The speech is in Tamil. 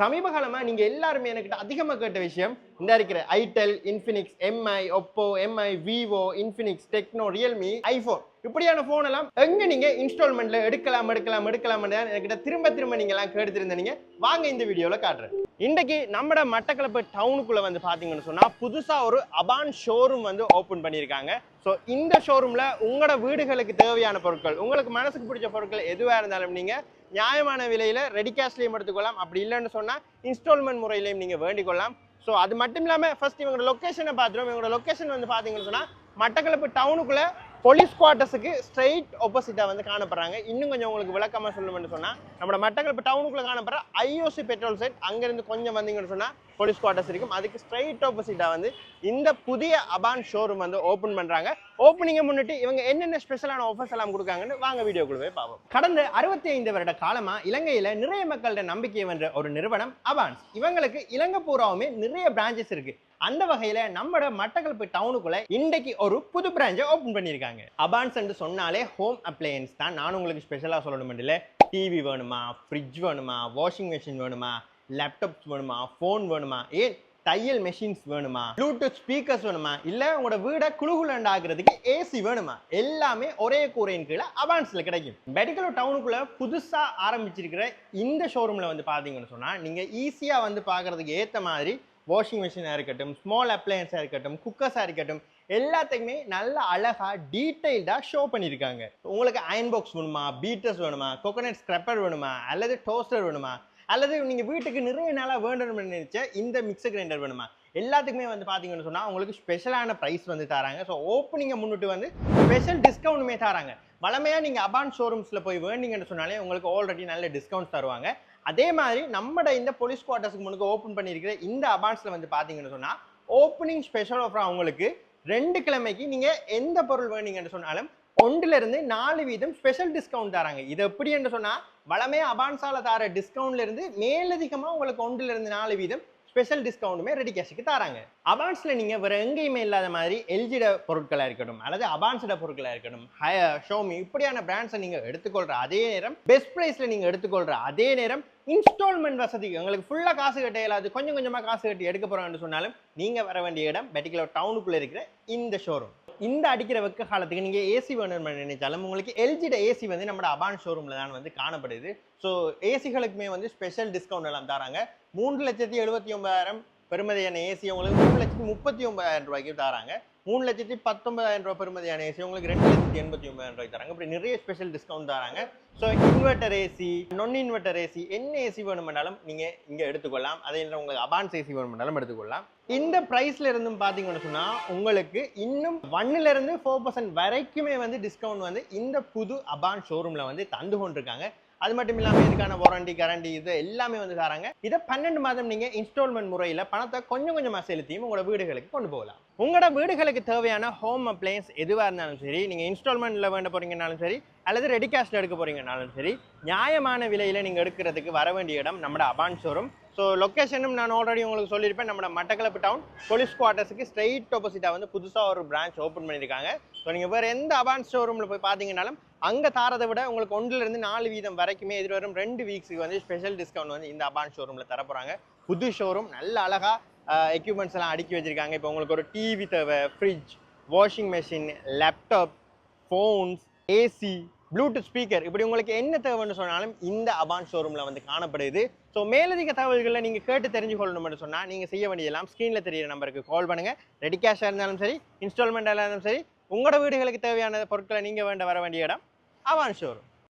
சமீப காலமா நீங்க எல்லாருமே என்கிட்ட அதிகமா கேட்ட விஷயம் இந்த இருக்கிற Itel, Infinix, MI, Oppo, MI, Vivo, Infinix, Tecno, Realme, iPhone இப்படியான போன் எல்லாம் எங்க நீங்க இன்ஸ்டால்மெண்ட்ல எடுக்கலாம் என்கிட்ட திரும்ப நீங்க எல்லாம் கேட்டுருந்தீங்க. வாங்க இந்த வீடியோல காட்டுறேன். இன்றைக்கு நம்மட மட்டக்களப்பு டவுனுக்குள்ள வந்து பாத்தீங்கன்னு சொன்னா புதுசா ஒரு அபான் ஷோரூம் வந்து ஓபன் பண்ணியிருக்காங்க. ஸோ இந்த ஷோரூம்ல உங்களோட வீடுகளுக்கு தேவையான பொருட்கள், உங்களுக்கு மனசுக்கு பிடிச்ச பொருட்கள் எதுவா இருந்தாலும் நீங்க நியாயமான விலையில ரெடி கேஷ்லையும் எடுத்துக்கொள்ளலாம். அப்படி இல்லைன்னு சொன்னா இன்ஸ்டால்மெண்ட் முறையிலையும் நீங்க வேண்டிக் கொள்ளலாம். ஸோ அது மட்டும் இல்லாம ஃபர்ஸ்ட் இவங்களோட லொகேஷனை பார்த்துரும். இவங்களோட லொகேஷன் வந்து பாத்தீங்கன்னு சொன்னா மட்டக்களப்பு டவுனுக்குள்ள போலீஸ் குவார்ட்டர்ஸுக்கு ஸ்ட்ரெயிட் ஆப்போசிட்டா வந்து காணப்படுறாங்க. இன்னும் கொஞ்சம் உங்களுக்கு விளக்கமா சொல்லணும்னு சொன்னா நம்ம மட்டக்களப்பு டவுனுக்குள்ள காணப்படுற ஐஓசி பெட்ரோல் செட் அங்கிருந்து கொஞ்சம் வந்தீங்கன்னு சொன்னா போலீஸ் குவார்ட்டர்ஸ் இருக்கும். அதுக்கு ஸ்ட்ரெயிட் ஆப்போசிட்டா வந்து இந்த புதிய அபான் ஷோரூம் வந்து ஓபன் பண்றாங்க. ஓப்பனிங்கை முன்னிட்டு இவங்க என்னென்ன ஸ்பெஷலான ஆஃபர்ஸ் எல்லாம் கொடுக்காங்கன்னு வாங்க வீடியோக்குள்ளே பார்ப்போம். கடந்த 65 வருட காலமா இலங்கையில நிறைய மக்களோட நம்பிக்கை வென்ற ஒரு நிறுவனம் அபான்ஸ். இவங்களுக்கு இலங்கை பூராவுமே நிறைய பிரான்ச்சஸ் இருக்கு. அந்த வகையில நம்மட மட்டக்களப்பு டவுனுக்குள்ள இன்றைக்கு ஒரு புது பிரான்ச்சை ஓபன் பண்ணியிருக்காங்க. அபான்ஸ் என்று சொன்னாலே ஹோம் அப்ளையன்ஸ் தான். நான் உங்களுக்கு ஸ்பெஷலா சொல்லணும் இல்லை, டிவி வேணுமா, ஃப்ரிட்ஜ் வேணுமா, வாஷிங் மெஷின் வேணுமா, லேப்டாப்ஸ் வேணுமா, ஃபோன் வேணுமா, ஏன் தையல் மெஷின்ஸ் வேணுமா, ப்ளூடூத் ஸ்பீக்கர்ஸ் வேணுமா, இல்ல உங்களோட வீட குளுகுலண்ட் ஆகுறதுக்கு ஏசி வேணுமா, எல்லாமே ஒரே கூரையின் கீழே அபான்ஸ்ல கிடைக்கும். மெடிக்கல் டவுனுக்குள்ள புதுசா ஆரம்பிச்சிருக்கிற இந்த ஷோரூம்ல வந்து பாத்தீங்கன்னு சொன்னா நீங்க ஈஸியா வந்து பாக்குறதுக்கு ஏத்த மாதிரி வாஷிங் மிஷினாக இருக்கட்டும், ஸ்மால் அப்ளையன்ஸாக இருக்கட்டும், குக்கர்ஸாக இருக்கட்டும், எல்லாத்துக்குமே நல்ல அழகா டீட்டெயில்டாக ஷோ பண்ணியிருக்காங்க. உங்களுக்கு அயன் பாக்ஸ் வேணுமா, பீட்டர்ஸ் வேணுமா, கோகோனட் ஸ்க்ரப்பர் வேணுமா, அல்லது டோஸ்டர் வேணுமா, அல்லது நீங்கள் வீட்டுக்கு நிறைய நாளாக வேணும்னு நினைச்ச இந்த மிக்சர் கிரைண்டர் வேணுமா, எல்லாத்துக்குமே வந்து பார்த்தீங்கன்னு சொன்னால் உங்களுக்கு ஸ்பெஷலான ப்ரைஸ் வந்து தராங்க. ஸோ ஓப்பனிங்கை முன்னிட்டு வந்து ஸ்பெஷல் டிஸ்கவுண்ட்டுமே தராங்க. வளமையாக நீங்கள் அபான் ஷோரூம்ஸில் போய் வேண்டிங்கன்னு சொன்னாலே உங்களுக்கு ஆல்ரெடி நல்ல டிஸ்கவுண்ட்ஸ் தருவாங்க. அதே மாதிரி நம்மட இந்த போலீஸ் குவார்ட்டர்ஸ்க்கு முன்னுக்கு ஓப்பன் பண்ணியிருக்கிற இந்த அபான்ஸ்ல வந்து பார்த்தீங்கன்னு சொன்னால் ஓப்பனிங் ஸ்பெஷல் ஆஃபர் அவங்களுக்கு 2 கிழமைக்கு நீங்கள் எந்த பொருள் வேண்டிங்கன்னு சொன்னாலும் 1% ஸ்பெஷல் டிஸ்கவுண்ட் தராங்க. இது எப்படி என்று சொன்னால் வளமையா அபான்ஸால தர டிஸ்கவுண்ட்ல இருந்து மேலதிகமாக உங்களுக்கு 1% ஸ்பெஷல் டிஸ்கவுண்ட்டுமே ரெடி கேஷுக்கு தராங்க. அபான்ஸ்ல நீங்க வேற எங்கேயுமே இல்லாத மாதிரி எல்ஜிட பொருட்களா இருக்கட்டும், அல்லது அபான்ஸ்ட பொருட்களா இருக்கட்டும், ஹயர், ஷோமி இப்படியான பிராண்ட்ஸை நீங்க எடுத்துக்கொள்ற அதே நேரம் பெஸ்ட் பிரைஸ்ல நீங்க எடுத்துக்கொள்ற அதே நேரம் இன்ஸ்டால்மெண்ட் வசதி உங்களுக்கு ஃபுல்லா காசு கட்ட இயலாது, கொஞ்சம் கொஞ்சமா காசு கட்டி எடுக்க போறோம்னு சொன்னாலும் நீங்க வர வேண்டிய இடம் மெடிக்கல் டவுனுக்குள்ள இருக்கிற இந்த ஷோரூம். இந்த அடிக்கிற வெக்க காலத்துக்கு நீங்க ஏசி வேணும்னு நினைச்சாலும் உங்களுக்கு எல்ஜிட ஏசி வந்து நம்ம அபான் ஷோரூம்ல தான் வந்து காணப்படுது. ஸோ ஏசிகளுக்குமே வந்து ஸ்பெஷல் டிஸ்கவுண்ட் எல்லாம் தராங்க. 3,79,000 பெருமதியான ஏசி உங்களுக்கு 3,39,000 ரூபாய்க்கு தராங்க. 3,19,000 ரூபாய் பெருமதியான ஏசி உங்களுக்கு 2,89,000 ரூபாய்க்கு தராங்க. இப்படி நிறைய ஸ்பெஷல் டிஸ்கவுண்ட் தராங்க. ஸோ இன்வெர்டர் ஏசி, நான் இன்வெர்டர் ஏசி, என்ன ஏசி வேணுமென்றாலும் நீங்க இங்க எடுத்துக்கொள்ளலாம். அதே நேரம் உங்களுக்கு அபான்ஸ் ஏசி வேணுமென்றாலும் எடுத்துக்கொள்ளலாம். இந்த பிரைஸ்ல இருந்தும் பாத்தீங்கன்னு சொன்னா உங்களுக்கு இன்னும் 1% 4% வரைக்குமே வந்து டிஸ்கவுண்ட் வந்து இந்த புது அபான் ஷோரூம்ல வந்து தந்து கொண்டிருக்காங்க. அது மட்டும் இல்லாமல் இதுக்கான வாரண்டி, கேரண்டி இது எல்லாமே வந்து தராங்க. இதை 12 மாதம் நீங்க இன்ஸ்டால்மெண்ட் முறையில் பணத்தை கொஞ்சம் கொஞ்சமா செலுத்தியும் உங்களோட வீடுகளுக்கு கொண்டு போகலாம். உங்களோட வீடுகளுக்கு தேவையான ஹோம் அப்ளையன்ஸ் எதுவாக இருந்தாலும் சரி, நீங்க இன்ஸ்டால்மெண்ட்ல வேண்ட போறீங்கன்னாலும் சரி, அல்லது ரெடி கேஷ்ல எடுக்க போறீங்கன்னாலும் சரி, நியாயமான விலையில நீங்க எடுக்கிறதுக்கு வர வேண்டிய இடம் நம்ம அபான் ஷோரூம். ஸோ லொக்கேஷனும் நான் ஆல்ரெடி உங்களுக்கு சொல்லியிருப்பேன். நம்ம மட்டக்களப்பு டவுன் போலீஸ் குவார்ட்டர்ஸுக்கு ஸ்ட்ரெயிட் ஆப்போசிட்டா வந்து புதுசாக ஒரு பிரான்ச் ஓப்பன் பண்ணியிருக்காங்க. ஸோ நீங்க வேற எந்த அபான் ஷோரூம்ல போய் பார்த்தீங்கன்னாலும் அங்கே தாரதை விட உங்களுக்கு 1% வரைக்குமே எதிர்வரும் 2 வீக்ஸுக்கு வந்து ஸ்பெஷல் டிஸ்கவுண்ட் வந்து இந்த அபான் ஷோரூம்ல தரப்போறாங்க. புது ஷோரூம் நல்ல அழகா எக்யூப்மெண்ட்ஸ் எல்லாம் அடுக்கி வச்சிருக்காங்க. இப்போ உங்களுக்கு ஒரு டிவி தேவை, fridge, washing machine, laptop, phones, AC, Bluetooth speaker, இப்படி உங்களுக்கு என்ன தேவைன்னு சொன்னாலும் இந்த அபான் ஷோரூம்ல வந்து காணப்படுது. ஸோ மேலதிக தகவல்களை நீங்க கேட்டு தெரிஞ்சு கொள்ளணும்னு சொன்னா நீங்க செய்ய வேண்டியதெல்லாம் ஸ்கிரீன்ல தெரியிற நம்பருக்கு கால் பண்ணுங்க. ரெடி கேஷா இருந்தாலும் சரி, இன்ஸ்டால்மெண்டா இருந்தாலும் சரி, உங்களோட வீடுகளுக்கு தேவையான பொருட்களை நீங்க வர வேண்டிய இடம் அபான் ஷோரூம்.